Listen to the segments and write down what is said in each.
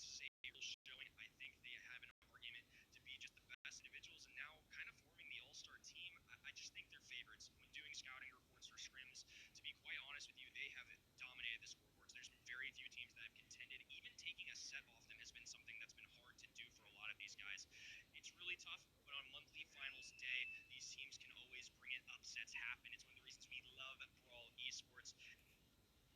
say showing. I think they have an argument to be just the best individuals, and now kind of forming the all-star team. I just think they're favorites. When doing scouting reports for scrims, to be quite honest with you, they have dominated the scoreboards. There's been very few teams that have contended. Even taking a set off them has been something that's been hard to do for a lot of these guys. It's really tough, but on monthly finals day, these teams can always bring it. Upsets happen. It's one of the reasons we love Brawl Esports.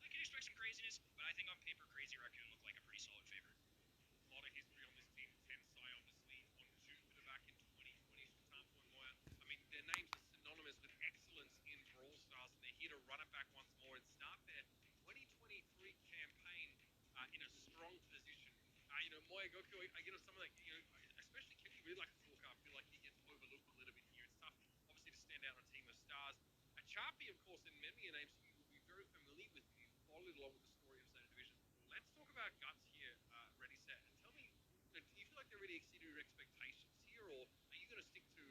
I can expect some craziness, but I think on paper, Crazy Raccoon look like a pretty solid favorite. A lot of history on this team. Tensai, obviously, on Jupiter back in 2020. Tampo and Moya. I mean, their names are synonymous with excellence in Brawl Stars, and they're here to run it back once more and start their 2023 campaign in a strong position. Moya Goku, some of that, especially Kenny really likes to talk. I feel like he gets overlooked a little bit here. It's tough, obviously, to stand out on a team of stars. Chapi, of course, and many names you will be very familiar with if you followed along with the story of Zona Division. Let's talk about Guts here, Ready Set, and tell me, do you feel like they really exceeded your expectations here, or are you going to stick to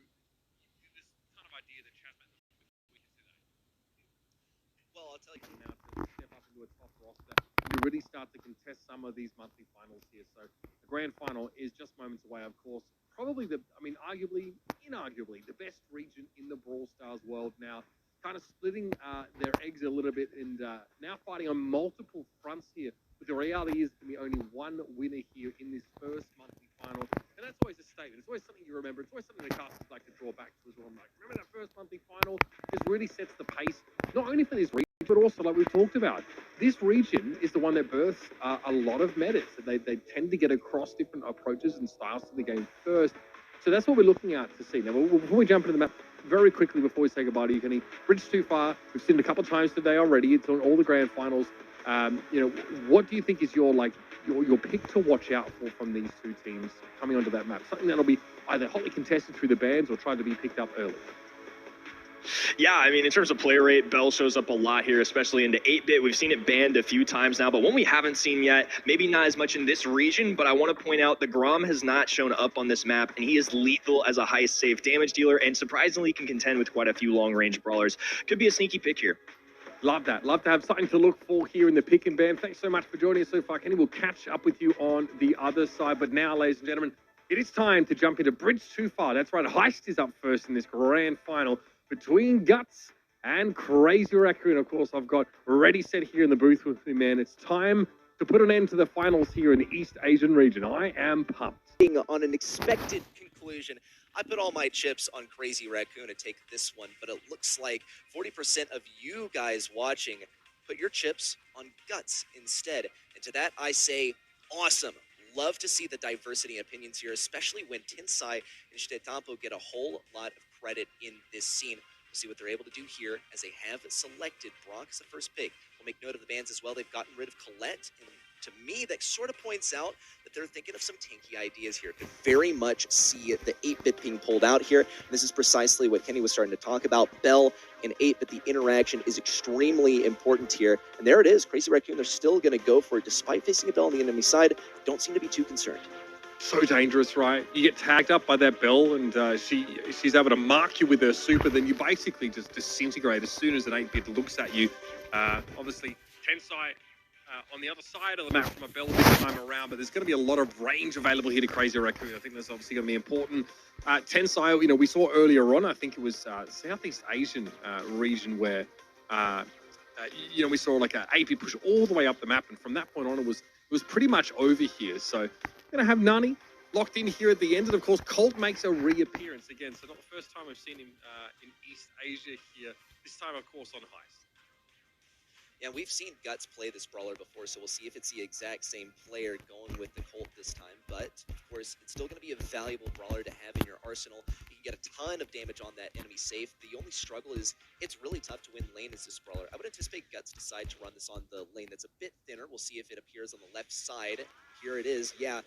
this kind of idea that Chaz met with weakest today? Well, I'll tell you now to step up into a top roster. You really start to contest some of these monthly finals here. So the grand final is just moments away, of course. Probably arguably, inarguably, the best region in the Brawl Stars world now. Kind of splitting their eggs a little bit and now fighting on multiple fronts here. But the reality is there's only one winner here in this first monthly final. And that's always a statement. It's always something you remember. It's always something the casters like to draw back to as well. Like, remember that first monthly final? This really sets the pace, not only for this region, but also like we've talked about. This region is the one that births a lot of metas. They tend to get across different approaches and styles to the game first. So that's what we're looking at to see. Now, before we jump into the map, very quickly before we say goodbye to you, Kenny, Bridge Too Far, we've seen it a couple of times today already. It's on all the grand finals. What do you think is your pick to watch out for from these two teams coming onto that map? Something that'll be either hotly contested through the bans or try to be picked up early. Yeah, I mean, in terms of play rate, Bell shows up a lot here, especially into 8-bit. We've seen it banned a few times now, but one we haven't seen yet, maybe not as much in this region, but I want to point out the Grom has not shown up on this map, and he is lethal as a high safe damage dealer, and surprisingly can contend with quite a few long-range brawlers. Could be a sneaky pick here. Love that. Love to have something to look for here in the pick and ban. Thanks so much for joining us so far, Kenny. We'll catch up with you on the other side, but now, ladies and gentlemen, it is time to jump into Bridge Too Far. That's right, Heist is up first in this grand final between Guts and Crazy Raccoon. Of course, I've got Ready Set here in the booth with me, man. It's time to put an end to the finals here in the East Asian region. I am pumped. on an expected conclusion. I put all my chips on Crazy Raccoon to take this one, but it looks like 40% of you guys watching put your chips on Guts instead. And to that, I say, awesome. Love to see the diversity in opinions here, especially when Tensai and Shitetampo get a whole lot of credit in this scene. We'll see what they're able to do here as they have selected Brock as the first pick. We'll make note of the bans as well. They've gotten rid of Colette, and to me, that sort of points out that they're thinking of some tanky ideas here. Could very much see the 8-bit being pulled out here. And this is precisely what Kenny was starting to talk about. Bell and 8-bit, the interaction is extremely important here. And there it is, Crazy Raccoon, they're still going to go for it. Despite facing a Bell on the enemy side, don't seem to be too concerned. So dangerous, right? You get tagged up by that Bell, and she's able to mark you with her super, then you basically just disintegrate as soon as an 8-bit looks at you. Obviously, Tensai on the other side of the map from a Bell this time around, but there's going to be a lot of range available here to Crazy Raccoon. I think that's obviously going to be important. Tensai, we saw earlier on, I think it was Southeast Asian region where, we saw like an 8-bit push all the way up the map, and from that point on, it was pretty much over here. So, going to have Nani locked in here at the end, and of course, Colt makes a reappearance again. So not the first time we've seen him in East Asia here. This time, of course, on Heist. Yeah, we've seen Guts play this brawler before, so we'll see if it's the exact same player going with the Colt this time. But, of course, it's still going to be a valuable brawler to have in your arsenal. You can get a ton of damage on that enemy safe. The only struggle is it's really tough to win lane as this brawler. I would anticipate Guts decide to run this on the lane that's a bit thinner. We'll see if it appears on the left side. Here it is. Yeah.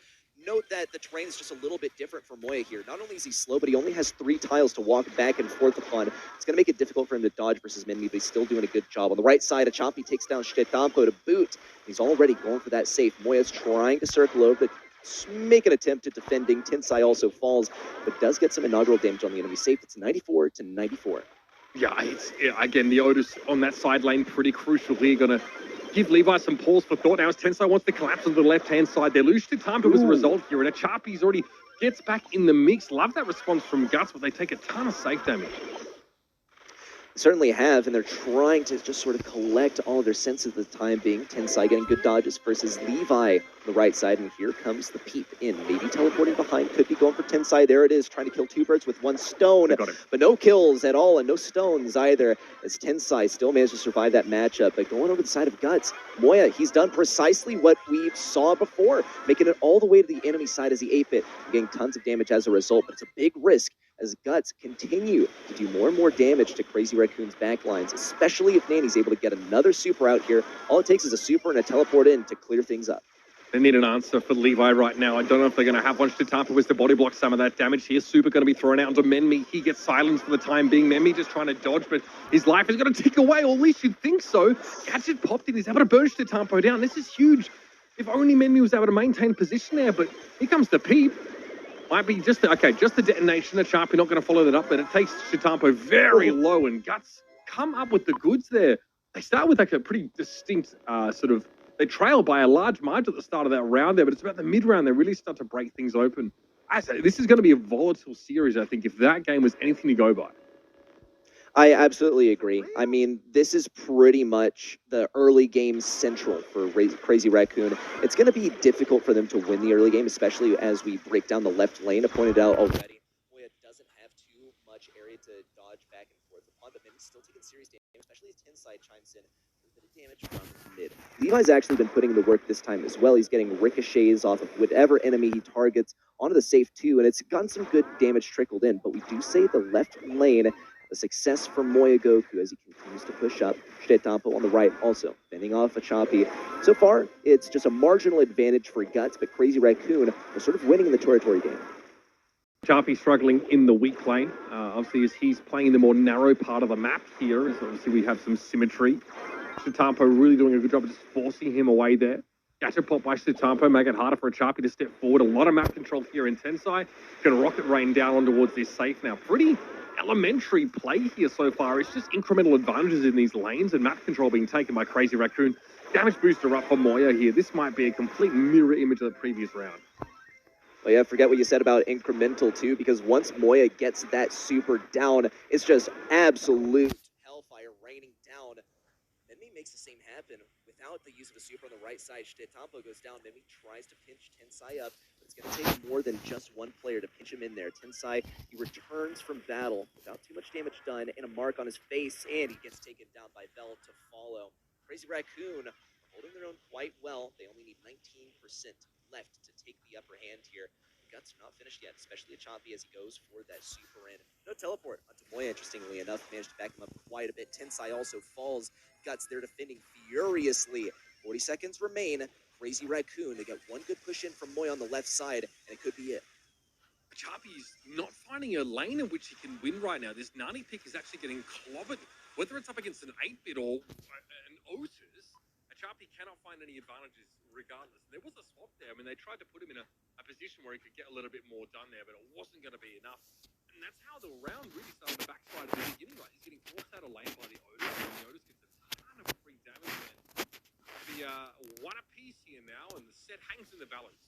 Note that the terrain is just a little bit different for Moya here. Not only is he slow, but he only has 3 tiles to walk back and forth upon. It's going to make it difficult for him to dodge versus Minmi, but he's still doing a good job. On the right side, Achapi takes down Shitetampo to boot. He's already going for that safe. Moya's trying to circle over, but make an attempt at defending. Tensai also falls, but does get some inaugural damage on the enemy safe. It's 94-94. Yeah, again, the Otis on that side lane, pretty crucial here. Going to give Levi some pause for thought. Now as Tensai wants to collapse on the left-hand side, they lose to Tampa as a result here, and Achapi's already gets back in the mix. Love that response from Guts, but they take a ton of safe damage. Certainly have, and they're trying to just sort of collect all of their senses at the time being. Tensai getting good dodges versus Levi on the right side, and here comes the peep in. Maybe teleporting behind, could be going for Tensai. There it is, trying to kill two birds with one stone, but no kills at all, and no stones either, as Tensai still managed to survive that matchup. But going over the side of Guts, Moya, he's done precisely what we saw before, making it all the way to the enemy side as he 8-bit, getting tons of damage as a result, but it's a big risk as Guts continue to do more and more damage to Crazy Raccoon's backlines, especially if Nanny's able to get another super out here. All it takes is a super and a teleport in to clear things up. They need an answer for Levi right now. I don't know if they're going to have one. Tampa was to body block some of that damage here. Super going to be thrown out onto Menmi. He gets silenced for the time being. Menmi just trying to dodge, but his life is going to tick away, or at least you'd think so. Gadget popped in. He's able to burn Tampa down. This is huge. If only Menmi was able to maintain position there, but here comes the peep. Might be just the detonation. The Sharpie not going to follow that up, but it takes Chitampo very low, and Guts come up with the goods there. They start with like a pretty distinct they trail by a large margin at the start of that round there, but it's about the mid-round they really start to break things open. I say this is going to be a volatile series, I think, if that game was anything to go by. I absolutely agree. I mean, this is pretty much the early game central for Crazy Raccoon. It's going to be difficult for them to win the early game, especially as we break down the left lane. I pointed out already, Moya doesn't have too much area to dodge back and forth upon, but Menmi's still taking serious damage, especially as Tensai chimes in. A bit of damage from mid. Levi's actually been putting in the work this time as well. He's getting ricochets off of whatever enemy he targets onto the safe too, and it's gotten some good damage trickled in, but we do say the left lane, a success for Moya Goku as he continues to push up. Shredampo on the right also fending off Achapi. So far, it's just a marginal advantage for Guts, but Crazy Raccoon are sort of winning in the territory game. Achapi struggling in the weak lane. Obviously, as he's playing the more narrow part of the map here, as obviously we have some symmetry. Shitampo really doing a good job of just forcing him away there. Gadget pop by Shitampo, make it harder for Achapi to step forward. A lot of map control here in Tensai. Going to rocket rain down on towards this safe now. Pretty elementary play here so far. It's just incremental advantages in these lanes and map control being taken by Crazy Raccoon. Damage booster up for Moya here. This might be a complete mirror image of the previous round. Well, yeah, forget what you said about incremental too, because once Moya gets that super down, it's just absolute hellfire raining down. Menmi makes the same happen without the use of a super on the right side. Shitetampo goes down. Menmi tries to pinch Tensai up, but it's going to take more than just one player to pinch him in there. Tensai, he returns from battle without too much damage done and a mark on his face, and he gets taken down by Bell to follow. Crazy Raccoon holding their own quite well. They only need 19% left to take the upper hand here. Guts are not finished yet, especially Achapi as he goes for that super in. No teleport onto Moya, interestingly enough. Managed to back him up quite a bit. Tensai also falls. Guts, they're defending furiously. 40 seconds remain. Crazy Raccoon, they get one good push in from Moya on the left side, and it could be it. Achapi's not finding a lane in which he can win right now. This Nani pick is actually getting clobbered. Whether it's up against an 8-bit or an Otis, Achapi cannot find any advantages regardless. There was a swap there. I mean, they tried to put him in a position where he could get a little bit more done there, but it wasn't going to be enough. And that's how the round really started to backslide at the beginning, right? He's getting forced out of lane by the Otis, and the Otis gets a ton of free damage there. The one apiece here now, and the set hangs in the balance.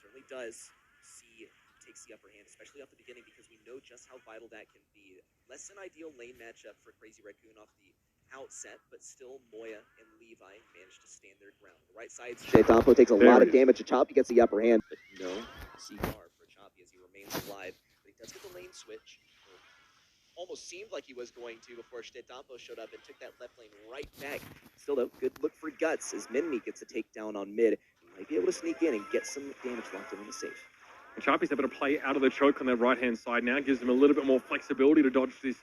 Certainly does. C takes the upper hand, especially off the beginning, because we know just how vital that can be. Less than ideal lane matchup for Crazy Raccoon off the outset, but still Moya and Levi managed to stand their ground. The right side, Shaitampo takes a lot of damage. Achapi gets the upper hand, but no CR for Achapi as he remains alive. But he does get the lane switch. Almost seemed like he was going to before Shaitampo showed up and took that left lane right back. Still though, good look for Guts as Menmi gets a takedown on mid. He might be able to sneak in and get some damage locked in the safe. Achapi's able to play out of the choke on that right-hand side now. Gives him a little bit more flexibility to dodge this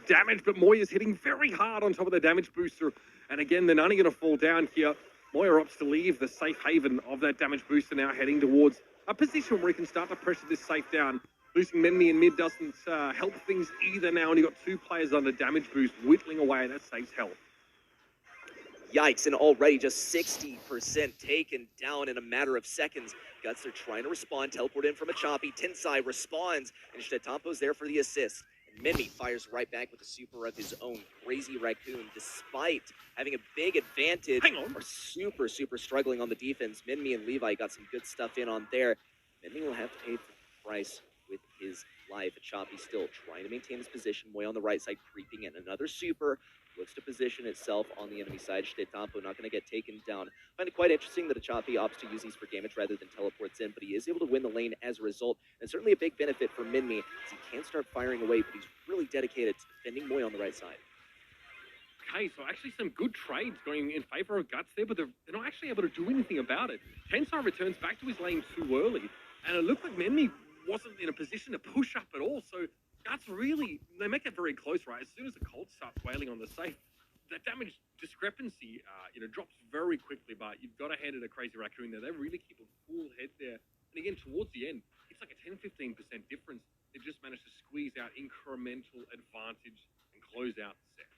damage, but Moya's hitting very hard on top of the damage booster. And again, they're only going to fall down here. Moya opts to leave the safe haven of that damage booster now, heading towards a position where he can start to pressure this safe down. Losing Menmi in mid doesn't help things either now, and you've got two players under damage boost, whittling away at that safe's health. Yikes, and already just 60% taken down in a matter of seconds. Guts are trying to respond, teleport in from Achapi. Tensai responds, and Shitetampo's there for the assist. Mimi fires right back with a super of his own. Crazy Raccoon, despite having a big advantage, Hang on. are super, super struggling on the defense. Minmi and Levi got some good stuff in on there. Minmi will have to pay for the price with his life. Choppy still trying to maintain his position. Moy on the right side creeping in. Another super looks to position itself on the enemy side. Stetampo not going to get taken down. I find it quite interesting that Choppy opts to use these for damage rather than teleports in, but he is able to win the lane as a result. And certainly a big benefit for Minmi as he can start firing away, but he's really dedicated to defending Moy on the right side. Okay, so actually some good trades going in favor of Guts there, but they're not actually able to do anything about it. Tensai returns back to his lane too early, and it looked like Menmi wasn't in a position to push up at all, so Guts really, they make it very close, right? As soon as the Colt starts wailing on the safe, that damage discrepancy, drops very quickly, but you've got to hand it a Crazy Raccoon there. They really keep a cool head there. And again, towards the end, it's like a 10-15% difference. They just managed to squeeze out incremental advantage and close out the set.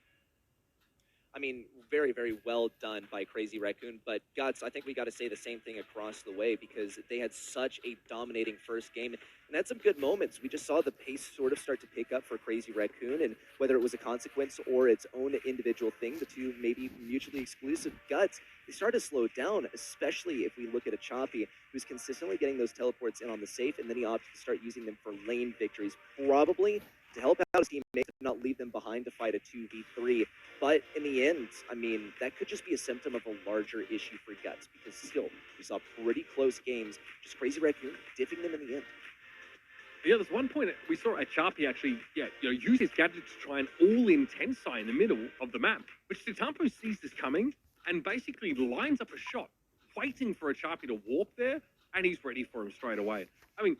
I mean, very, very well done by Crazy Raccoon, but Guts, I think we got to say the same thing across the way because they had such a dominating first game and had some good moments. We just saw the pace sort of start to pick up for Crazy Raccoon, and whether it was a consequence or its own individual thing, the two maybe mutually exclusive Guts, they started to slow down, especially if we look at a Choppy who's consistently getting those teleports in on the safe, and then he opts to start using them for lane victories, probably to help out his teammates and not leave them behind to fight a 2v3. But in the end, I mean, that could just be a symptom of a larger issue for Guts because still, we saw pretty close games, just Crazy Raccoon diffing them in the end. Yeah, there's one point we saw a Choppy actually, use his gadget to try and all-in Tensai in the middle of the map, which Stetampo sees this coming and basically lines up a shot, waiting for a Choppy to warp there, and he's ready for him straight away. I mean,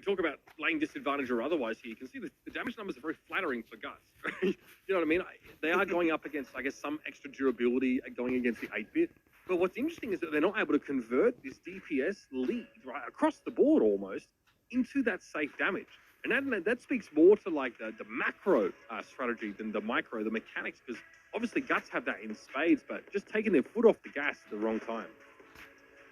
talk about lane disadvantage or otherwise here, you can see the damage numbers are very flattering for Guts. You know what I mean? They are going up against, I guess, some extra durability going against the 8-bit. But what's interesting is that they're not able to convert this DPS lead, right, across the board almost, into that safe damage. And that speaks more to, like, the macro strategy than the micro, the mechanics, because obviously Guts have that in spades, but just taking their foot off the gas at the wrong time.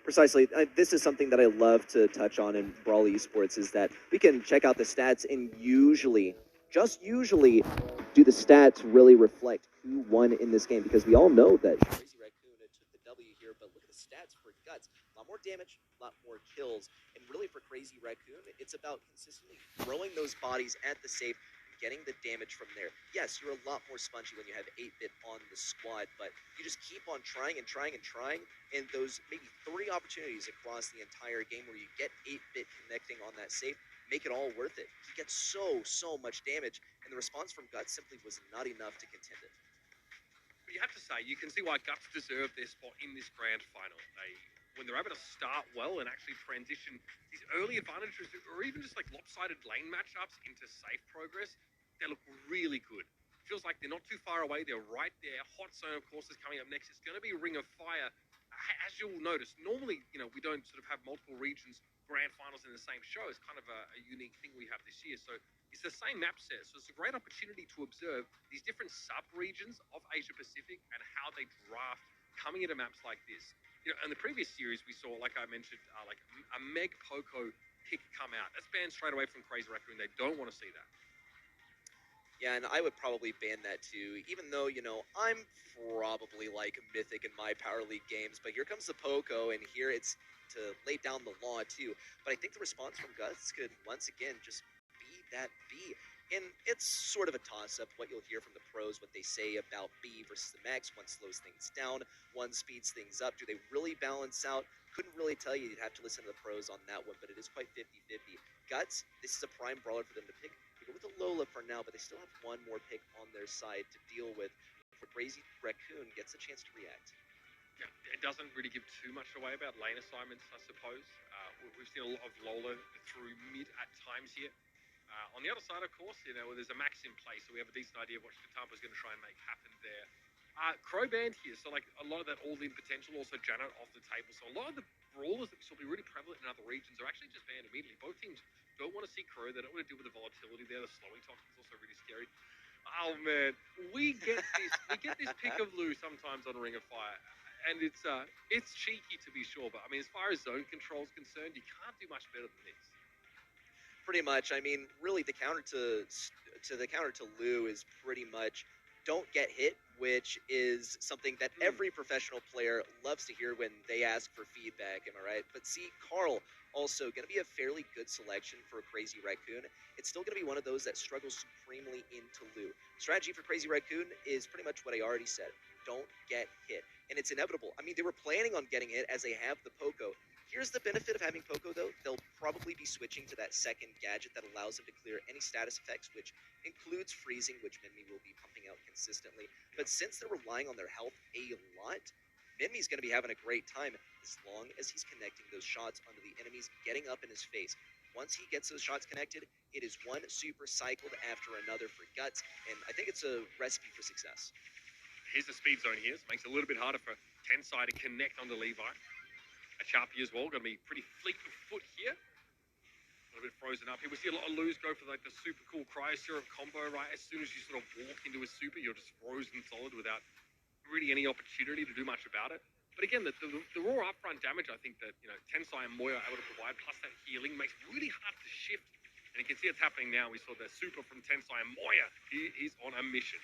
Precisely. This is something that I love to touch on in Brawl Esports is that we can check out the stats and usually, just usually, do the stats really reflect who won in this game? Because we all know that Crazy Raccoon took the W here, but look at the stats for Guts. A lot more damage, a lot more kills. And really for Crazy Raccoon, it's about consistently throwing those bodies at the safe, getting the damage from there. Yes, you're a lot more spongy when you have 8-bit on the squad, but you just keep on trying and trying and trying, and those maybe 3 opportunities across the entire game where you get 8-bit connecting on that safe, make it all worth it. He gets so much damage, and the response from Guts simply was not enough to contend it. But you have to say, you can see why Guts deserve their spot in this grand final. When they're able to start well and actually transition these early advantages or even just like lopsided lane matchups into safe progress, they look really good. It feels like they're not too far away. They're right there. Hot Zone, of course, is coming up next. It's going to be Ring of Fire. As you'll notice, normally, we don't sort of have multiple regions grand finals in the same show. It's kind of a unique thing we have this year. So it's the same map set. So it's a great opportunity to observe these different sub-regions of Asia Pacific and how they draft coming into maps like this. In the previous series, we saw, like I mentioned, like a Meg Poco pick come out. That's banned straight away from Crazy Raccoon. They don't want to see that. Yeah, and I would probably ban that too, even though, I'm probably like Mythic in my Power League games, but here comes the Poco, and here it's to lay down the law too. But I think the response from Guts could once again just be that B. And it's sort of a toss-up, what you'll hear from the pros, what they say about B versus the Max. One slows things down, one speeds things up. Do they really balance out? Couldn't really tell you. You'd have to listen to the pros on that one, but it is quite 50-50. Guts, this is a prime brawler for them to pick. They go with the Lola for now, but they still have one more pick on their side to deal with before Crazy Raccoon gets a chance to react. Yeah, it doesn't really give too much away about lane assignments, I suppose. We've seen a lot of Lola through mid at times here. On the other side, of course, there's a Max in place, so we have a decent idea of what Stetampo's going to try and make happen there. Crow banned here, so like a lot of that all-in potential, also Janet off the table. So a lot of the brawlers that we saw be really prevalent in other regions are actually just banned immediately. Both teams don't want to see Crow. They don't want to deal with the volatility there. The slowing toxic is also really scary. Oh man, we get this pick of Lou sometimes on Ring of Fire, and it's cheeky to be sure. But I mean, as far as zone control is concerned, you can't do much better than this. Pretty much. I mean, really, the counter to Lou is pretty much don't get hit, which is something that every professional player loves to hear when they ask for feedback. Am I right? But see, Carl also going to be a fairly good selection for Crazy Raccoon. It's still going to be one of those that struggles supremely into Lou. Strategy for Crazy Raccoon is pretty much what I already said. Don't get hit, and it's inevitable. I mean, they were planning on getting hit as they have the Poco. Here's the benefit of having Poco, though. They'll probably be switching to that second gadget that allows them to clear any status effects, which includes freezing, which Minmi will be pumping out consistently. But since they're relying on their health a lot, Minmi's going to be having a great time as long as he's connecting those shots onto the enemies getting up in his face. Once he gets those shots connected, it is one super cycled after another for Guts, and I think it's a recipe for success. Here's the speed zone here, so it makes it a little bit harder for Tensai to connect onto Levi. A Chapi as well, going to be pretty fleet of foot here. A little bit frozen up here. We see a lot of Lus go for like the super cool Cryo Serum combo, right? As soon as you sort of walk into a super, you're just frozen solid without really any opportunity to do much about it. But again, the raw upfront damage, I think that, you know, Tensai and Moya are able to provide, plus that healing, makes it really hard to shift. And you can see it's happening now. We saw the super from Tensai and Moya. He's on a mission.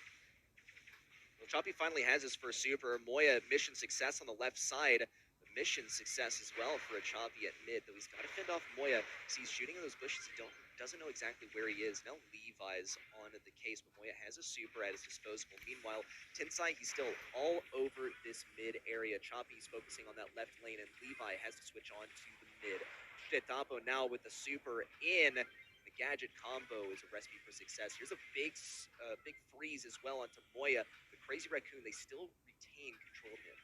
Well, Choppy finally has his first super. Moya, mission success on the left side. Mission success as well for a Choppy at mid, though he's got to fend off Moya because he's shooting in those bushes. He doesn't know exactly where he is. Now Levi's on the case, but Moya has a super at his disposal. Meanwhile, Tensai, he's still all over this mid area. Choppy's focusing on that left lane, and Levi has to switch on to the mid. Shitapo now with the super in. The gadget combo is a recipe for success. Here's a big freeze as well onto Moya. The Crazy Raccoon, they still retain control mid.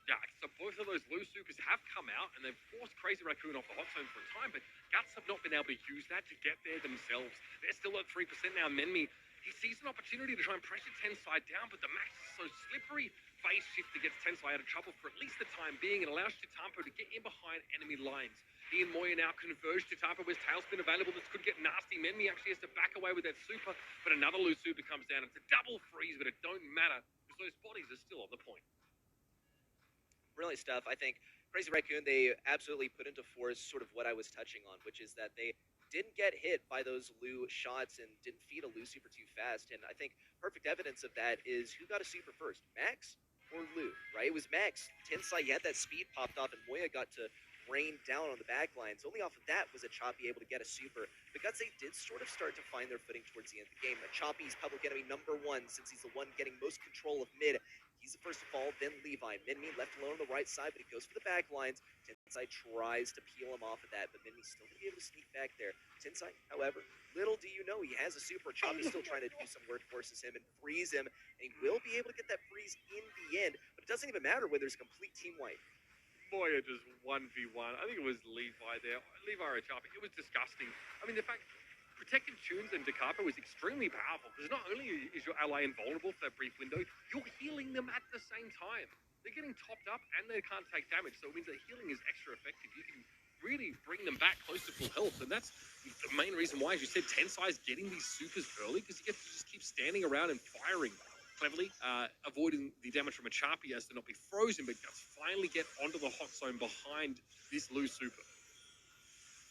Yeah, so both of those Lu supers have come out, and they've forced Crazy Raccoon off the hot zone for a time, but Guts have not been able to use that to get there themselves. They're still at 3% now. Menmi, he sees an opportunity to try and pressure Tensai down, but the max is so slippery. Phase shifter gets Tensai out of trouble for at least the time being, and allows Chitampo to get in behind enemy lines. He and Moya now converge. Chitampo with Tailspin available. This could get nasty. Menmi actually has to back away with that super, but another Lu super comes down. It's a double freeze, but it don't matter, because those bodies are still on the point. Brilliant stuff. I think Crazy Raccoon, they absolutely put into force sort of what I was touching on, which is that they didn't get hit by those Lu shots and didn't feed a Lu super too fast. And I think perfect evidence of that is who got a super first, Max or Lu, right? It was Max. Tensai, he had that speed popped off, and Moya got to rain down on the back lines. Only off of that was a Choppy able to get a super. The Guts, they did sort of start to find their footing towards the end of the game. Choppy's public enemy #1, since he's the one getting most control of mid. He's the first to fall, then Levi. Minmi left alone on the right side, but he goes for the back lines. Tensai tries to peel him off of that, but Minmi's still going to be able to sneak back there. Tensai, however, little do you know, he has a super. Choppy's still trying to do some work, forces him and freeze him, and he will be able to get that freeze in the end, but it doesn't even matter when there's a complete team wipe. Moya just 1v1. I think it was Levi there. Levi or Chapi. It was disgusting. I mean, the fact Protective Tunes and Decapa was extremely powerful, because not only is your ally invulnerable for that brief window, you're healing them at the same time. They're getting topped up and they can't take damage, so it means that healing is extra effective. You can really bring them back close to full health, and that's the main reason why, as you said, Tensai is getting these supers early, because he gets to just keep standing around and firing cleverly, avoiding the damage from a Chapi as to not be frozen, but does finally get onto the hot zone behind this Lu super.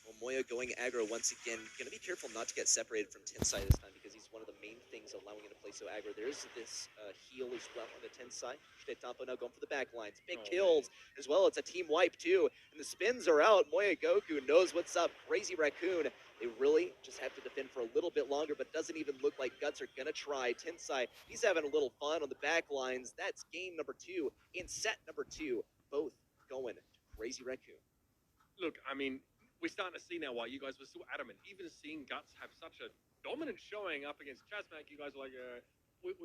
Well, Moya going aggro once again. Gonna be careful not to get separated from Tensai this time, because he's one of the main things allowing him to play so aggro. There's this heal as well on the Tensai. Shitapo now going for the back lines. Big kills as well. It's a team wipe too. And the spins are out. Moya Goku knows what's up. Crazy Raccoon, they really just have to defend for a little bit longer, but doesn't even look like Guts are gonna try. Tensai, he's having a little fun on the back lines. That's game #2 in set #2. Both going to Crazy Raccoon. Look, I mean, we're starting to see now why you guys were so adamant. Even seeing Guts have such a dominant showing up against Chazmac, you guys were like, we're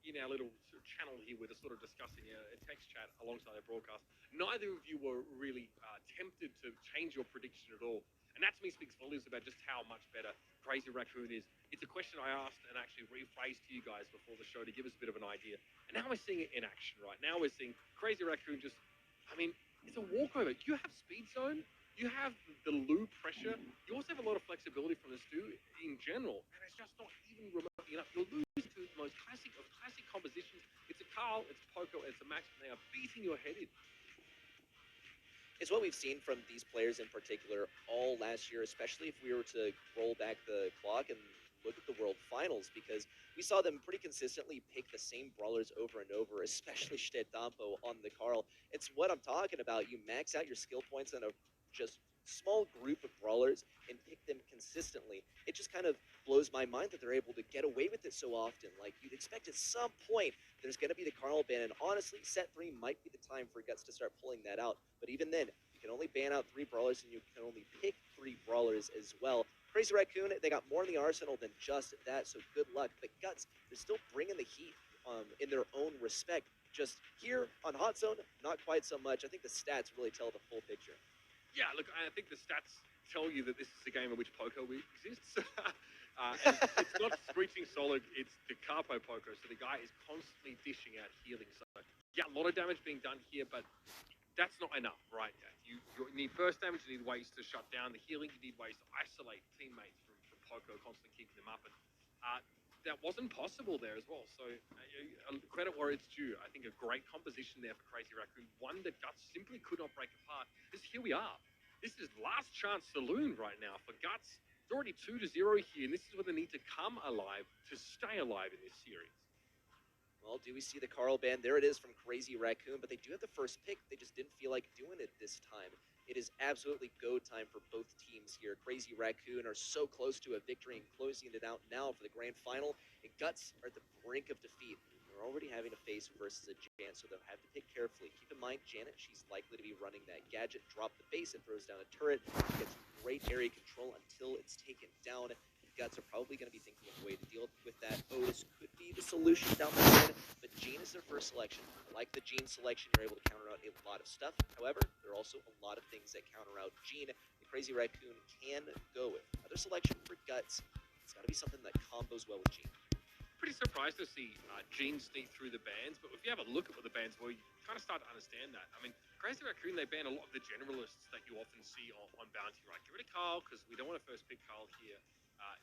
in our little sort of channel here, we're just sort of discussing a text chat alongside our broadcast. Neither of you were really tempted to change your prediction at all. And that to me speaks volumes about just how much better Crazy Raccoon is. It's a question I asked and actually rephrased to you guys before the show to give us a bit of an idea. And now we're seeing it in action, right? Now we're seeing Crazy Raccoon just, I mean, it's a walkover. You have speed zone. You have the Lu pressure. You also have a lot of flexibility from the Stu in general, and it's just not even remotely enough. You're losing to the most classic of classic compositions. It's a Carl, it's a Poco, it's a Max, and they are beating your head in. It's what we've seen from these players in particular all last year, especially if we were to roll back the clock and look at the World Finals, because we saw them pretty consistently pick the same brawlers over and over, especially Shtetampo on the Carl. It's what I'm talking about. You max out your skill points on a just small group of brawlers and pick them consistently. It just kind of blows my mind that they're able to get away with it so often. Like, you'd expect at some point there's going to be the Carl ban, and honestly, set 3 might be the time for Guts to start pulling that out. But even then, you can only ban out 3 brawlers, and you can only pick 3 brawlers as well. Crazy Raccoon, they got more in the arsenal than just that, so good luck. But Guts, they're still bringing the heat in their own respect. Just here on Hot Zone, not quite so much. I think the stats really tell the full picture. Yeah, look, I think the stats tell you that this is a game in which Poco exists. And it's not Screeching Solid, it's the Capo Poco, so the guy is constantly dishing out healing. So, yeah, a lot of damage being done here, but that's not enough, right? You need burst damage, you need ways to shut down the healing, you need ways to isolate teammates from Poco, constantly keeping them up. And that wasn't possible there as well. So credit where it's due. I think a great composition there for Crazy Raccoon. One that Guts simply could not break apart. Because here we are. This is last chance saloon right now for Guts. It's already 2-0 here, and this is where they need to come alive to stay alive in this series. Well, do we see the Carl ban? There it is from Crazy Raccoon, but they do have the first pick. They just didn't feel like doing it this time. It is absolutely go time for both teams here. Crazy Raccoon are so close to a victory and closing it out now for the grand final. And Guts are at the brink of defeat. They're already having to face versus a Jan, so they'll have to pick carefully. Keep in mind, Janet, she's likely to be running that gadget. Drop the base, it throws down a turret. Gets great area control until it's taken down. Guts are probably going to be thinking of a way to deal with that. Otis could be the solution down the line, but Jean is their first selection. Like the Jean selection, you're able to counter out a lot of stuff. However, there are also a lot of things that counter out Jean. The Crazy Raccoon can go with. Another selection for Guts. It's got to be something that combos well with Jean. Pretty surprised to see Jean sneak through the bans, but if you have a look at what the bans were, you kind of start to understand that. I mean, Crazy Raccoon, they ban a lot of the generalists that you often see on Bounty, right? Get rid of Carl, because we don't want to first pick Carl here.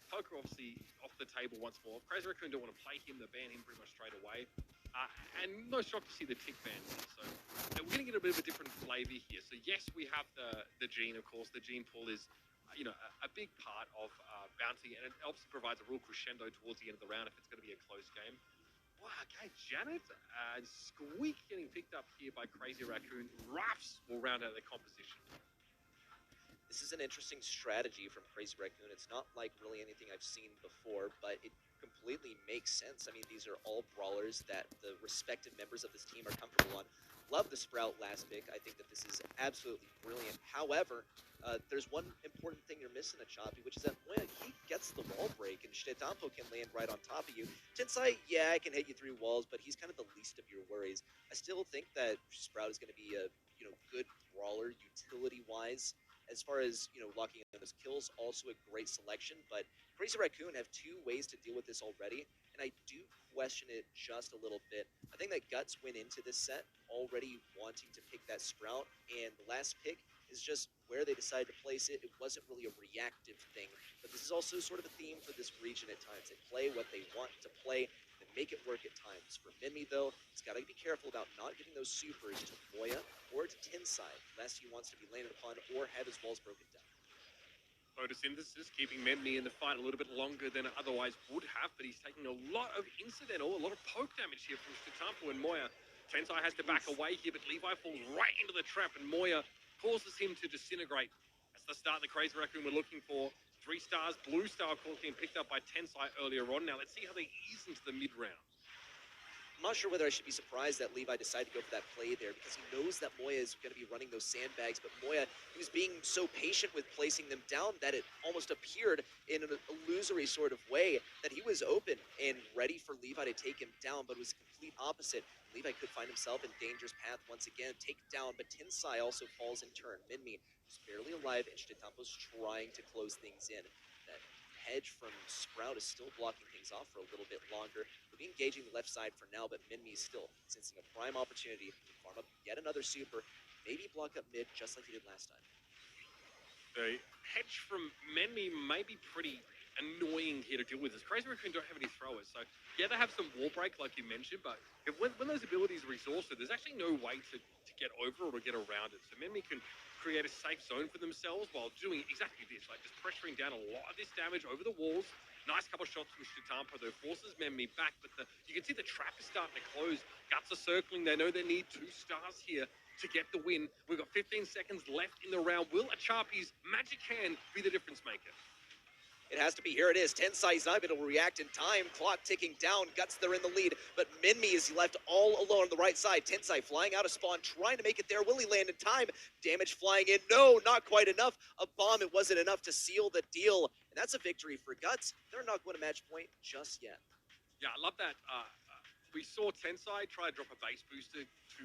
Poker obviously off the table once more. Crazy Raccoon don't want to play him, they ban him pretty much straight away. And no shock to see the tick ban here. So we're going to get a bit of a different flavor here. So yes, we have the Jean, of course. The Jean pull is a big part of Bounty, and it obviously provides a real crescendo towards the end of the round if it's going to be a close game. Wow, okay, Janet, Squeak getting picked up here by Crazy Raccoon. Ruffs will round out the composition. This is an interesting strategy from Crazy Raccoon. It's not like really anything I've seen before, but it completely makes sense. I mean, these are all brawlers that the respective members of this team are comfortable on. Love the Sprout last pick. I think that this is absolutely brilliant. However, there's one important thing you're missing at Choppy, which is that when he gets the wall break and Shtetampo can land right on top of you, Tensai, yeah, I can hit you through walls, but he's kind of the least of your worries. I still think that Sprout is going to be a good brawler utility-wise. As far as, locking in those kills, also a great selection, but Crazy Raccoon have 2 ways to deal with this already, and I do question it just a little bit. I think that Guts went into this set already wanting to pick that Sprout, and the last pick is just where they decided to place it. It wasn't really a reactive thing, but this is also sort of a theme for this region at times. They play what they want to play, and make it work at times. For Minmi, though, he's got to be careful about not giving those supers to Moya or to Tensai, lest he wants to be landed upon or have his walls broken down. Photosynthesis keeping Memney in the fight a little bit longer than it otherwise would have, but he's taking a lot of incidental, a lot of poke damage here from Shtetampo and Moya. Tensai has to back away here, but Levi falls right into the trap, and Moya causes him to disintegrate. That's the start the Crazy Raccoon we're looking for. 3 stars, blue star, of course, being picked up by Tensai earlier on. Now let's see how they ease into the mid-round. I'm not sure whether I should be surprised that Levi decided to go for that play there, because he knows that Moya is going to be running those sandbags, but Moya, he was being so patient with placing them down that it almost appeared in an illusory sort of way that he was open and ready for Levi to take him down, but it was the complete opposite. Levi could find himself in dangerous path once again, take down, but Tensai also falls in turn. Minmi is barely alive, and Shtetampo's trying to close things in. That hedge from Sprout is still blocking things off for a little bit longer. We'll be engaging the left side for now, but Minmi is still sensing a prime opportunity to farm up yet another super, maybe block up mid just like he did last time. The hedge from Minmi may be pretty annoying here to deal with. As Crazy Raccoon don't have any throwers, so yeah, they have some wall break like you mentioned, but when those abilities are exhausted, there's actually no way to get over it or get around it. So Menmi can create a safe zone for themselves while doing exactly this, like just pressuring down a lot of this damage over the walls. Nice couple shots from Shtampo, though, forces Menmi back, but you can see the trap is starting to close. Guts are circling. They know they need 2 stars here to get the win. We've got 15 seconds left in the round. Will Achapi's magic hand be the difference maker? It has to be. Here it is. Tensai's not able to react in time. Clock ticking down. Guts, they're in the lead. But Minmi is left all alone on the right side. Tensai flying out of spawn, trying to make it there. Will he land in time? Damage flying in. No, not quite enough. A bomb, it wasn't enough to seal the deal. And that's a victory for Guts. They're not going to match point just yet. Yeah, I love that. We saw Tensai try to drop a base booster to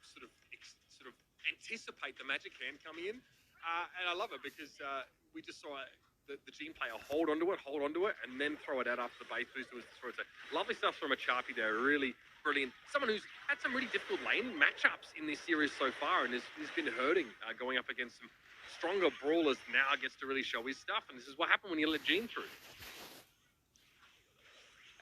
sort of anticipate the magic hand coming in. And I love it because we just saw the Gene player hold onto it, and then throw it out after the base booster was destroyed. So lovely stuff from Achapi there, really brilliant. Someone who's had some really difficult lane matchups in this series so far, and has been hurting going up against some stronger brawlers. Now gets to really show his stuff, and this is what happened when you let Gene through.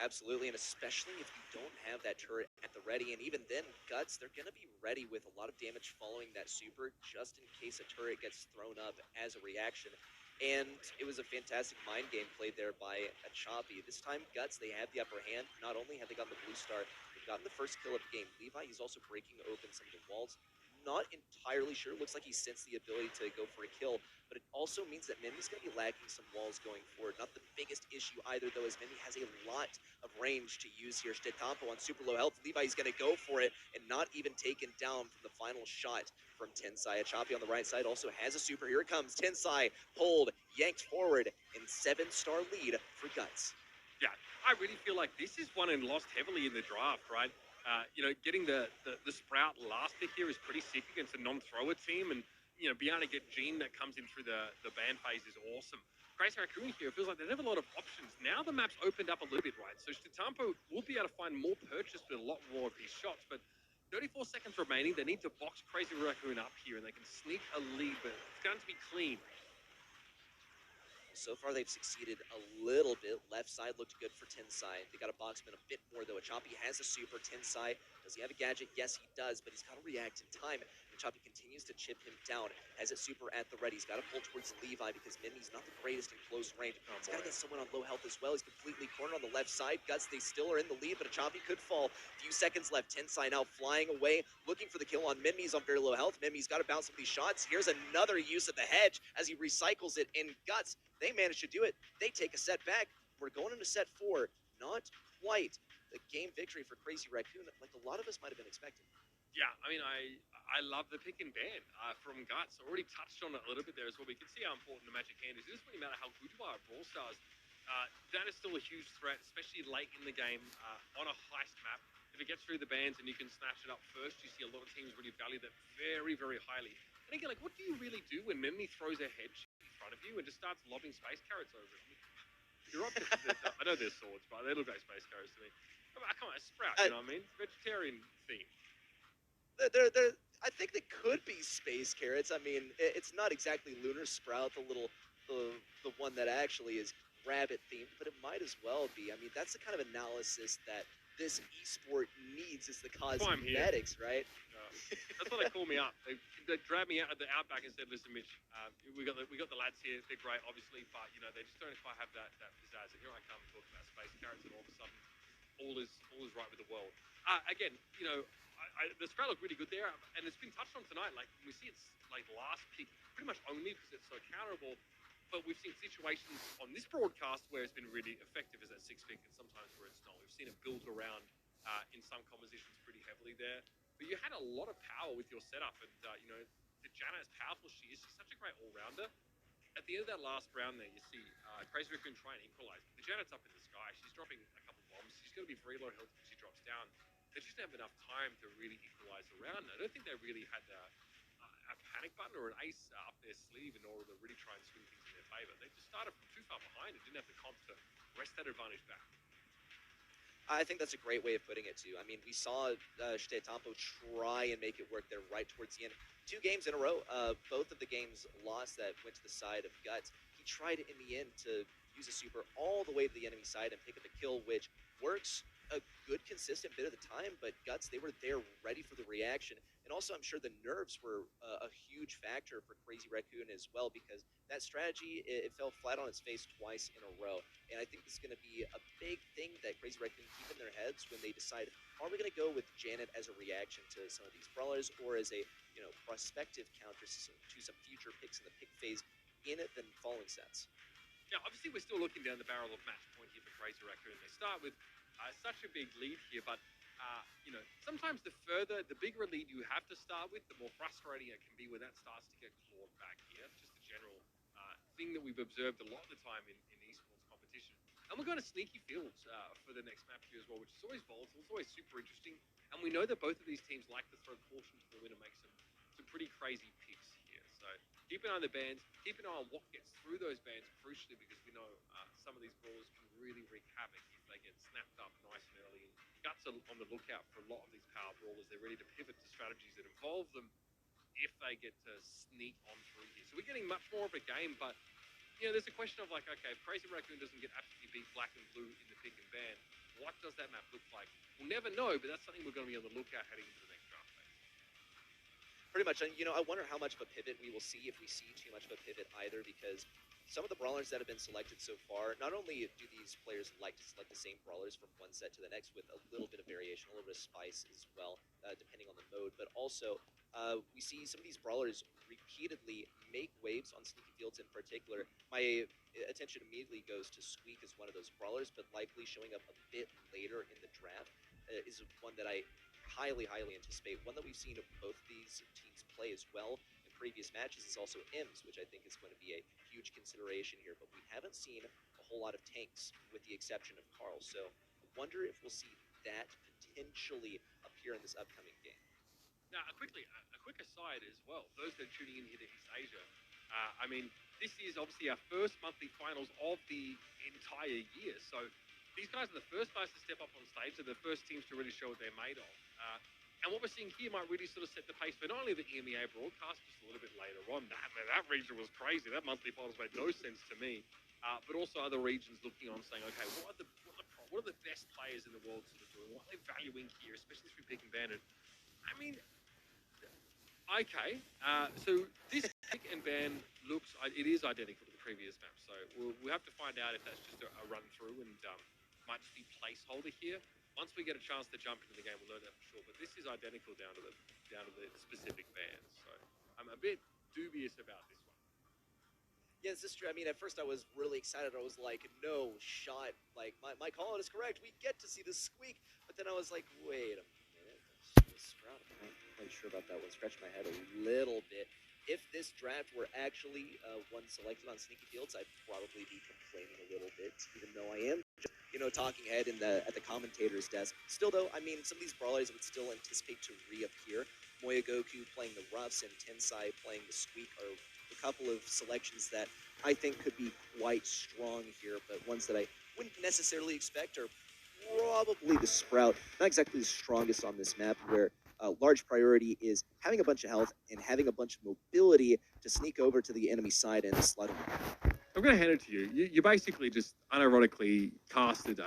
Absolutely, and especially if you don't have that turret at the ready, and even then, Guts, they're going to be ready with a lot of damage following that super, just in case a turret gets thrown up as a reaction. And it was a fantastic mind game played there by Achapi. This time, Guts, they had the upper hand. Not only have they gotten the blue star, they've gotten the first kill of the game. Levi, he's also breaking open some of the walls. Not entirely sure. Looks like he sensed the ability to go for a kill, but it also means that Mimi's going to be lacking some walls going forward. Not the biggest issue either, though, as Mimi has a lot of range to use here. Shtampo on super low health. Levi's going to go for it and not even taken down from the final shot from Tensai. Achapi on the right side also has a super. Here it comes. Tensai pulled, yanked forward, and 7-star lead for Guts. Yeah, I really feel like this is one and lost heavily in the draft, right? Getting the Sprout last pick here is pretty sick against a non-thrower team, and being able to get Gene that comes in through the ban phase is awesome. Crazy Raccoon here, it feels like they have a lot of options. Now the map's opened up a little bit, right? So Shtampo will be able to find more purchase with a lot more of these shots, but 34 seconds remaining. They need to box Crazy Raccoon up here, and they can sneak a lead, but it's going to be clean. So far, they've succeeded a little bit. Left side looked good for Tensai. They got a boxman a bit more, though. Achapi has a super. Tensai, does he have a gadget? Yes, he does, but he's got to react in time. Achapi continues to chip him down. Has it super at the ready. He's got to pull towards Levi because Mimi's not the greatest in close range. He's got to get someone on low health as well. He's completely cornered on the left side. Guts, they still are in the lead, but Achapi could fall. Few seconds left. Tensai now flying away, looking for the kill on Mimi's on very low health. Mimi's got to bounce some of these shots. Here's another use of the hedge as he recycles it, and Guts, they manage to do it. They take a set back. We're going into set 4. Not quite the game victory for Crazy Raccoon like a lot of us might have been expecting. Yeah, I mean, I love the pick and ban from Guts. Already touched on it a little bit there as well. We can see how important the magic hand is. It doesn't really matter how good you are at Brawl Stars. That is still a huge threat, especially late in the game on a heist map. If it gets through the bans and you can snatch it up first, you see a lot of teams really value that very, very highly. And again, like, what do you really do when Mimi throws a hedge in front of you and just starts lobbing space carrots over it? You're right. I know there's swords, but they look like space carrots to me. Come on, Sprout, you know what I mean? Vegetarian theme. I think they could be space carrots. I mean, it's not exactly Lunar Sprout, the one that actually is rabbit themed, but it might as well be. I mean, that's the kind of analysis that this esport needs, is the cosmetics, right? That's why they called me up. They grabbed me out of the outback and said, "Listen, Mitch, we got the lads here. They're great, obviously, but they just don't quite have that pizzazz." And here I come talking about space carrots, and all of a sudden, all is right with the world. Again, the Sprout looked really good there, and it's been touched on tonight. Like, we see it's like last pick, pretty much only because it's so counterable. But we've seen situations on this broadcast where it's been really effective as that 6 pick, and sometimes where it's not. We've seen it build around in some compositions pretty heavily there. But you had a lot of power with your setup, and Janna, as powerful as she is, she's such a great all-rounder. At the end of that last round there, you see Crazy Raccoon try and equalize. The Janet's up in the sky. She's dropping a couple bombs. She's going to be very low health when she drops down. They just didn't have enough time to really equalize around. I don't think they really had a panic button or an ace up their sleeve in order to really try and swing things in their favor. They just started from too far behind and didn't have the comp to wrest that advantage back. I think that's a great way of putting it, too. I mean, we saw Shtampo try and make it work there right towards the end. 2 games in a row, both of the games lost that went to the side of Guts. He tried in the end to use a super all the way to the enemy side and pick up a kill, which works a good, consistent bit of the time, but Guts, they were there ready for the reaction. And And also, I'm sure the nerves were a huge factor for Crazy Raccoon as well, because that strategy, it fell flat on its face twice in a row. And I think this is going to be a big thing that Crazy Raccoon keep in their heads when they decide, are we going to go with Janet as a reaction to some of these brawlers, or as a prospective counter to some future picks in the pick phase in the following sets. Yeah, obviously we're still looking down the barrel of match point here for Crazy Raccoon. They start with such a big lead here, but sometimes the bigger a lead you have to start with, the more frustrating it can be when that starts to get clawed back here. It's just a general thing that we've observed a lot of the time in esports competition. And we're going to Sneaky Fields for the next map here as well, which is always volatile. It's always super interesting. And we know that both of these teams like to throw caution to the wind and make some pretty crazy picks here. So keep an eye on the bans. Keep an eye on what gets through those bans, crucially, because we know some of these brawlers can really wreak havoc if they get snapped up nice and early. And Guts are on the lookout for a lot of these power brawlers. They're ready to pivot to strategies that involve them if they get to sneak on through here. So we're getting much more of a game, but there's a question of like, okay, if Crazy Raccoon doesn't get absolutely beat black and blue in the pick and ban, what does that map look like? We'll never know, but that's something we're going to be on the lookout heading into the next draft phase. Pretty much, and I wonder how much of a pivot we will see, if we see too much of a pivot either, because some of the brawlers that have been selected so far, not only do these players like to select the same brawlers from one set to the next with a little bit of variation, a little bit of spice as well, depending on the mode, but also we see some of these brawlers repeatedly make waves on Sneaky Fields in particular. My attention immediately goes to Squeak as one of those brawlers, but likely showing up a bit later in the draft is one that I highly anticipate. One that we've seen of both these teams play as well in previous matches is also Ims, which I think is going to be a huge consideration here, but we haven't seen a whole lot of tanks with the exception of Carl, so I wonder if we'll see that potentially appear in this upcoming game. Now, a quick aside as well, those that are tuning in here to East Asia, this is obviously our first monthly finals of the entire year, so these guys are the first guys to step up on stage. They're the first teams to really show what they're made of. And what we're seeing here might really sort of set the pace for not only the EMEA broadcast, just a little bit later on. That region was crazy. That monthly finals made no sense to me. But also other regions looking on saying, okay, what are the best players in the world sort of doing? What are they valuing here, especially through pick and ban? Okay. So this pick and ban it is identical to the previous map. So we'll have to find out if that's just a run through and might just be placeholder here. Once we get a chance to jump into the game, we'll know that for sure. But this is identical down to the specific bans. So I'm a bit dubious about this one. Yeah, this is true. At first I was really excited. I was like, no shot. Like, my call is correct. We get to see the Squeak. But then I was like, wait a minute. Sprout, I'm not quite sure about that one. Scratched my head a little bit. If this draft were actually one selected on Sneaky Fields, I'd probably be complaining a little bit, even though I am just, talking head at the commentator's desk. Still, though, some of these brawlers I would still anticipate to reappear. Moya Goku playing the Ruffs and Tensai playing the Squeak are a couple of selections that I think could be quite strong here, but ones that I wouldn't necessarily expect are probably the Sprout. Not exactly the strongest on this map, where large priority is having a bunch of health and having a bunch of mobility to sneak over to the enemy side and slide them. I'm going to hand it to you. You basically just unironically casted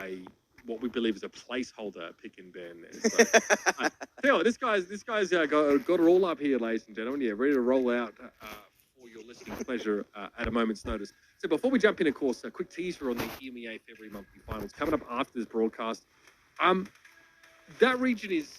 what we believe is a placeholder pick and ban there. So, tell you what, this guy's got it all up here, ladies and gentlemen. Yeah, ready to roll out for your listening pleasure at a moment's notice. So before we jump in, of course, a quick teaser on the EMEA February monthly finals coming up after this broadcast. That region is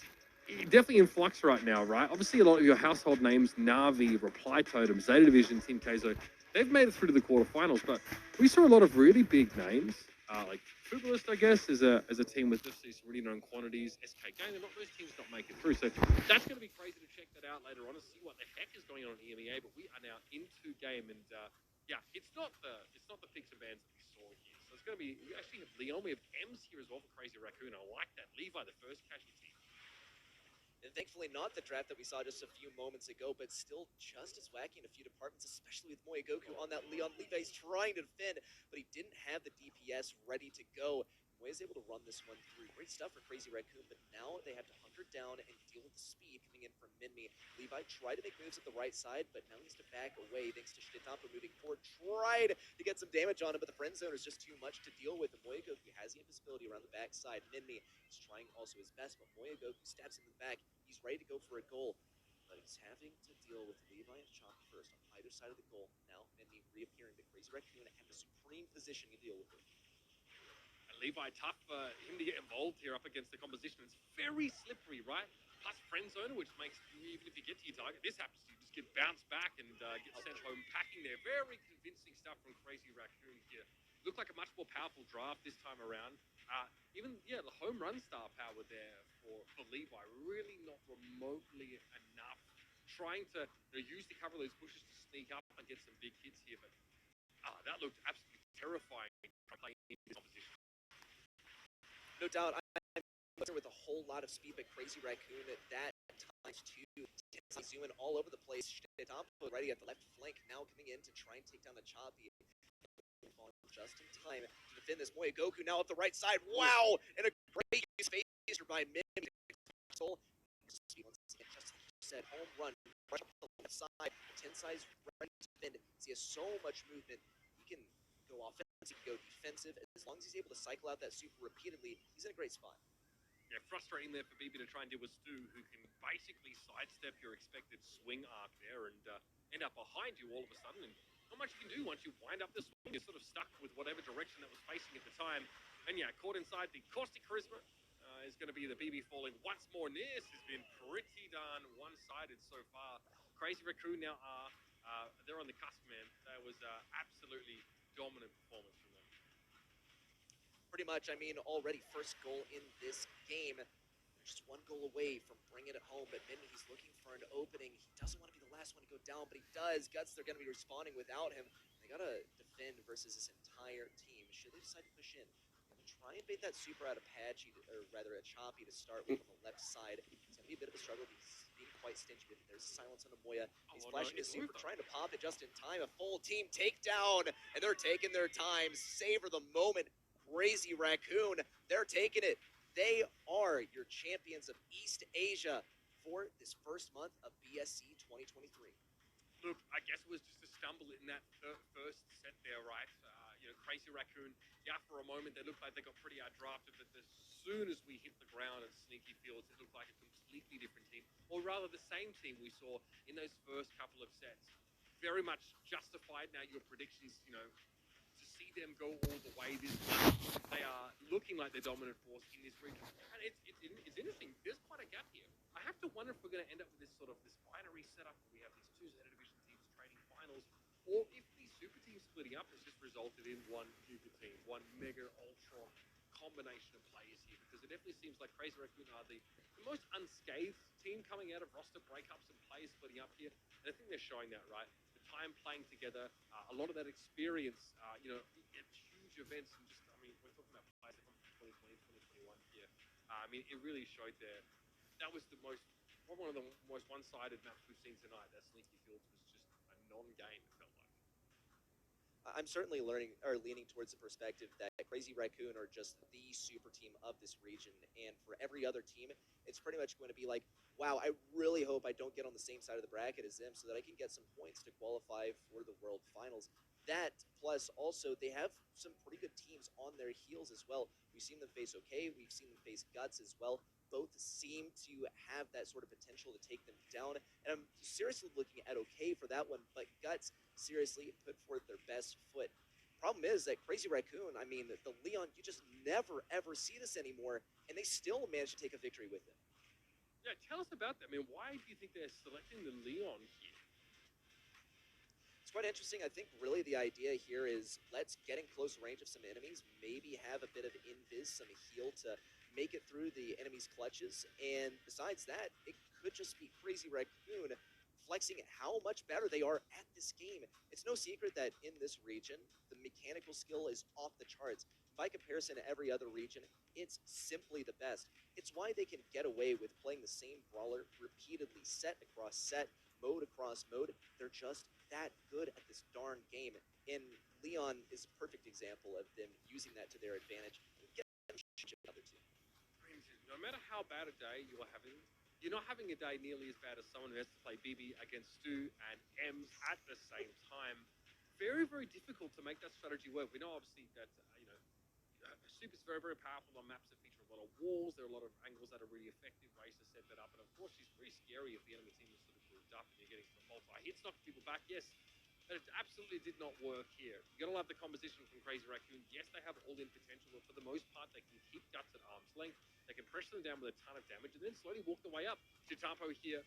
definitely in flux right now, right? Obviously, a lot of your household names, Na'Vi, Reply Totem, Zeta Division, Team Kaizo, they've made it through to the quarterfinals, but we saw a lot of really big names, like Fugalist, I guess, is a team with just these really known quantities. SK Game, not those teams not make it through. So that's going to be crazy to check that out later on and see what the heck is going on in EMEA. But we are now into game, and it's not the picks and bans that we saw here. So it's going to be, we actually have Leon, we have Ems here as well for Crazy Raccoon. I like that. Levi, the first casualty. And thankfully not the draft that we saw just a few moments ago, but still just as wacky in a few departments, especially with Moya Goku on that Leon. Levi's trying to defend, but he didn't have the DPS ready to go. Moya's able to run this one through. Great stuff for Crazy Raccoon, but now they have to hunker down and deal with the speed coming in from Minmi. Levi tried to make moves at the right side, but now he has to back away thanks to Shigetampa moving forward. Tried to get some damage on him, but the friend zone is just too much to deal with. And Moya Goku has the invisibility around the backside. Minmi is trying also his best, but Moya Goku stabs him in the back. He's ready to go for a goal. but he's having to deal with Levi and Chop first on either side of the goal. Now, Mendy reappearing, but Crazy Raccoon at the supreme position to deal with it. And Levi, tough for him to get involved here up against the composition. It's very slippery, right? Plus friend zone, which makes you, even if you get to your target, this happens to you, just get bounced back and get sent home packing there. Very convincing stuff from Crazy Raccoon here. Looked like a much more powerful draft this time around. The home run star power there for Levi, really not remotely enough. Trying to use the cover of those bushes to sneak up and get some big hits here, but that looked absolutely terrifying playing in this opposition. No doubt, I'm with a whole lot of speed, but Crazy Raccoon at that times two. Zooming all over the place. Shitetampo ready at the left flank, now coming in to try and take down the Choppy. Just in time to defend this. Moya Goku now up the right side. Wow! And a great use phaser by Mimi. Just like you said, home run right up the left side. Tensai's ready to defend. He has so much movement. He can go offensive, he can go defensive. As long as he's able to cycle out that super repeatedly, he's in a great spot. Yeah, frustrating there for BB to try and deal with Stu, who can basically sidestep your expected swing arc there and end up behind you all of a sudden. And not much you can do once you wind up the swing. You're sort of stuck with whatever direction that was facing at the time. And yeah, caught inside the Caustic Charisma is going to be the BB falling once more. And this has been pretty darn one-sided so far. Crazy Raccoon now they're on the cusp, man. That was absolutely dominant performance from them. Pretty much, I mean, already first goal in this game. Just one goal away from bringing it home, but Mimi, he's looking for an opening. He doesn't want to be the last one to go down, but he does. Guts, they're going to be responding without him. They got to defend versus this entire team. Should they decide to push in? Try and bait that super out of Patchy, or rather a Choppy to start with on the left side. It's going to be a bit of a struggle. He's being quite stingy, but there's a silence on the Moya. He's flashing his super, trying to pop it just in time. A full team takedown, and they're taking their time. Savor the moment. Crazy Raccoon, they're taking it. They are your champions of East Asia for this first month of BSC 2023. Look, I guess it was just a stumble in that first set there, right? Crazy Raccoon, yeah, for a moment they looked like they got pretty outdrafted, but as soon as we hit the ground at Sneaky Fields, it looked like a completely different team, or rather the same team we saw in those first couple of sets. Very much justified now your predictions, to see them go all the way this month. They are looking like the dominant force in this region. And it's interesting, there's quite a gap here. I have to wonder if we're going to end up with this binary setup where we have these two Zeta Division teams trading finals, or if these super teams splitting up has just resulted in one super team, one mega ultra combination of players here, because it definitely seems like Crazy Raccoon are the most unscathed team coming out of roster breakups and players splitting up here, and I think they're showing that, right? The time playing together, a lot of that experience, at huge events, and just, we're talking about players from 2020, 2021 here. It really showed there. That was one of the most one-sided maps we've seen tonight. That Sneaky Fields was just a non-game, it felt like. I'm certainly leaning towards the perspective that Crazy Raccoon are just the super team of this region, and for every other team, it's pretty much going to be like, wow, I really hope I don't get on the same side of the bracket as them so that I can get some points to qualify for the World Finals. That, plus also, they have some pretty good teams on their heels as well. We've seen them face OK, we've seen them face Guts as well. Both seem to have that sort of potential to take them down, and I'm seriously looking at OK for that one, but Guts seriously put forth their best foot. Problem is that Crazy Raccoon, the Leon, you just never, ever see this anymore, and they still manage to take a victory with it. Yeah, tell us about that. Why do you think they're selecting the Leon here? It's quite interesting. I think really the idea here is let's get in close range of some enemies, maybe have a bit of invis, some heal to make it through the enemy's clutches, and besides that, it could just be Crazy Raccoon flexing how much better they are at this game. It's no secret that in this region, the mechanical skill is off the charts. By comparison to every other region, it's simply the best. It's why they can get away with playing the same brawler repeatedly, set across set, mode across mode. They're just that good at this darn game. And Leon is a perfect example of them using that to their advantage. No matter how bad a day you're having, you're not having a day nearly as bad as someone who has to play BB against Stu and Ems at the same time. Very, very difficult to make that strategy work. We know obviously that, Super's very, very powerful on maps that feature a lot of walls. There are a lot of angles that are really effective ways to set that up. And of course, she's very scary if the enemy team is sort of locked up and you're getting some false eye hits, knocking people back. Yes, but it absolutely did not work here. You're gonna love the composition from Crazy Raccoon. Yes, they have all-in potential, but for the most part, they can keep Guts at arm's length. They can pressure them down with a ton of damage, and then slowly walk their way up. Chitapo here,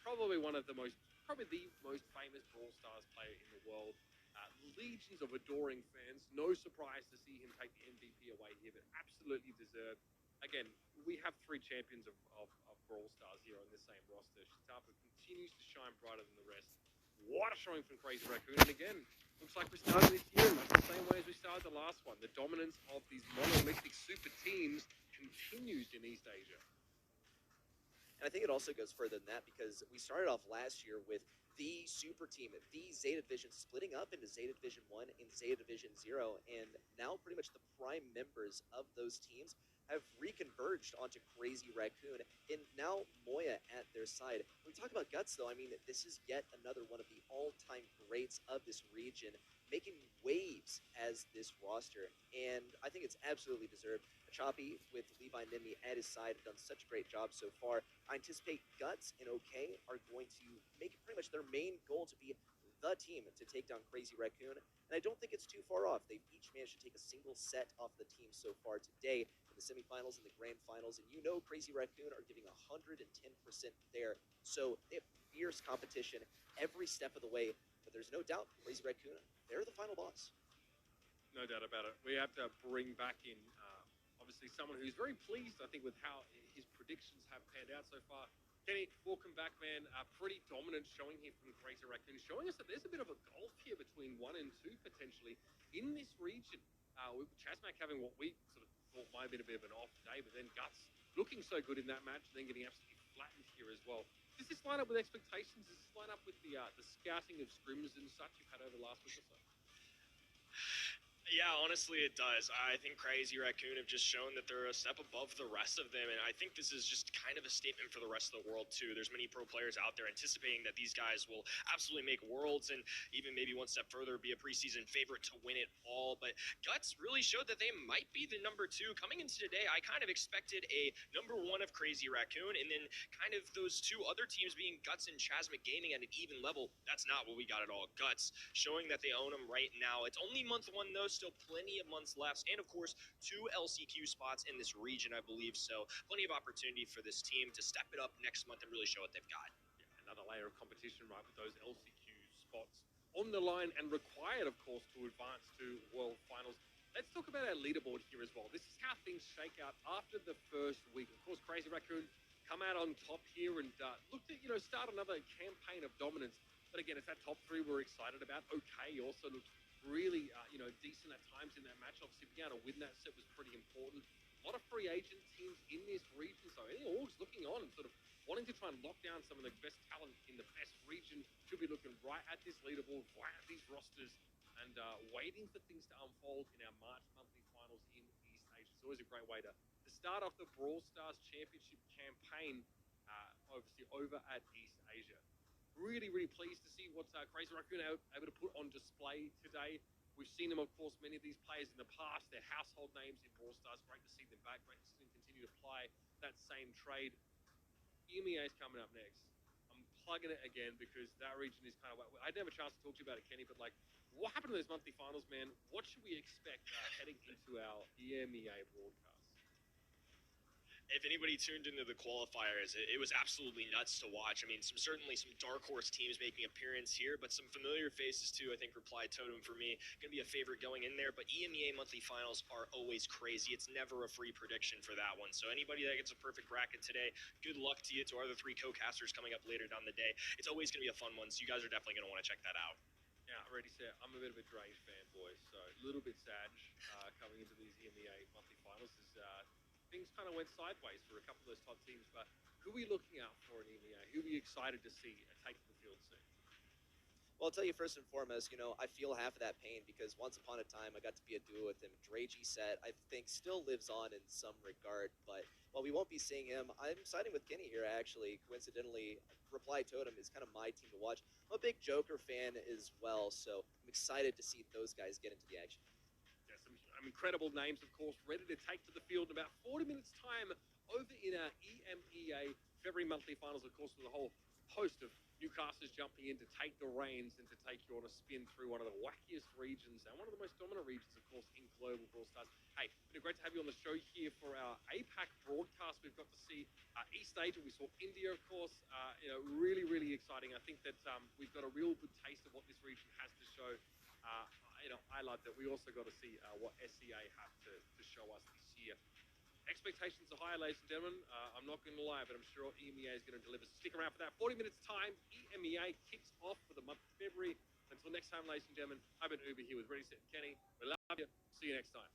probably probably the most famous Brawl Stars player in the world. Legions of adoring fans. No surprise to see him take the MVP away here, but absolutely deserved. Again, we have three champions of Brawl Stars here on this same roster. Chitapo continues to shine brighter than the rest. What a showing from Crazy Raccoon. And again, looks like we started this year in much the same way as we started the last one. The dominance of these monolithic super teams continues in East Asia. And I think it also goes further than that because we started off last year with the super team, the Zeta Division splitting up into Zeta Division 1 and Zeta Division 0. And now pretty much the prime members of those teams have reconverged onto Crazy Raccoon, and now Moya at their side. When we talk about Guts, though, I mean, this is yet another one of the all-time greats of this region, making waves as this roster, and I think it's absolutely deserved. Choppy with Levi Nimmi at his side have done such a great job so far. I anticipate Guts and OK are going to make it pretty much their main goal to be the team to take down Crazy Raccoon, and I don't think it's too far off. They've each managed to take a single set off the team so far today in the semifinals and the grand finals, and you know Crazy Raccoon are giving 110% there, so they have fierce competition every step of the way, but there's no doubt Crazy Raccoon, they're the final boss. No doubt about it. We have to bring back in, obviously, someone who's very pleased, I think, with how his predictions have panned out so far. Kenny, welcome back, man. Pretty dominant showing here from Crazy Raccoon, showing us that there's a bit of a gulf here between 1 and 2, potentially, in this region. With Chazmac having what we sort of thought might have been a bit of an off day, but then Guts looking so good in that match, and then getting absolutely flattened here as well. Does this line up with expectations? Does this line up with the scouting of scrims and such you've had over the last week or so? Yeah, honestly, it does. I think Crazy Raccoon have just shown that they're a step above the rest of them, and I think this is just kind of a statement for the rest of the world, too. There's many pro players out there anticipating that these guys will absolutely make Worlds and even maybe one step further be a preseason favorite to win it all, but Guts really showed that they might be the number 2. Coming into today, I kind of expected a number 1 of Crazy Raccoon, and then kind of those two other teams being Guts and Chazmac Gaming at an even level. That's not what we got at all. Guts showing that they own them right now. It's only month 1, though, still plenty of months left, and of course 2 LCQ spots in this region, I believe, so plenty of opportunity for this team to step it up next month and really show what they've got. Yeah, another layer of competition, right, with those LCQ spots on the line and required, of course, to advance to World Finals. Let's talk about our leaderboard here as well. This is how things shake out after the first week. Of course, Crazy Raccoon come out on top here and looked at, start another campaign of dominance. But again, it's that top 3 we're excited about. OK also looked really, decent at times in that match. Obviously, being able to win that set was pretty important. A lot of free agent teams in this region, so any orgs looking on and sort of wanting to try and lock down some of the best talent in the best region should be looking right at this leaderboard, right at these rosters, and waiting for things to unfold in our March monthly finals in East Asia. It's always a great way to start off the Brawl Stars Championship campaign, obviously over at East Asia. Really, really pleased to see what Crazy Raccoon are able to put on display today. We've seen them, of course, many of these players in the past. They're household names in Brawl Stars. Great to see them back. Great to see them continue to play that same trade. EMEA is coming up next. I'm plugging it again because that region is kind of... I didn't have a chance to talk to you about it, Kenny, but, what happened to those monthly finals, man? What should we expect heading into our EMEA broadcast? If anybody tuned into the qualifiers, it was absolutely nuts to watch. I mean, certainly some dark horse teams making appearance here, but some familiar faces too. I think Reply Totem for me going to be a favorite going in there. But EMEA monthly finals are always crazy. It's never a free prediction for that one. So anybody that gets a perfect bracket today, good luck to you. To our other 3 co-casters coming up later down the day, it's always going to be a fun one. So you guys are definitely going to want to check that out. Yeah, I already said I'm a bit of a Drage fanboy, so a little bit sad coming into these EMEA monthly finals as things kind of went sideways for a couple of those top teams. But who are we looking out for in EMEA? Who are we excited to see take to the field soon? Well, I'll tell you first and foremost, I feel half of that pain because once upon a time I got to be a duo with him. Dragey set, I think, still lives on in some regard, but while we won't be seeing him, I'm siding with Kenny here, actually. Coincidentally, Reply Totem is kind of my team to watch. I'm a big Joker fan as well, so I'm excited to see those guys get into the action. Yeah, some incredible names, of course, ready to take to the field in about 40 minutes' time over in our EMEA February monthly finals, of course, with a whole host of Newcastle's jumping in to take the reins and to take you on a spin through one of the wackiest regions and one of the most dominant regions, of course, in global Brawl Stars. Hey, it's been great to have you on the show here for our APAC broadcast. We've got to see East Asia. We saw India, of course. Really, really exciting. I think that we've got a real good taste of what this region has to show. I love that. We also got to see what SEA have to show us this year. Expectations are high, ladies and gentlemen. I'm not going to lie, but I'm sure EMEA is going to deliver. Stick around for that. 40 minutes time, EMEA kicks off for the month of February. Until next time, ladies and gentlemen, I've been Uber here with Ready, Set, and Kenny. We love you. See you next time.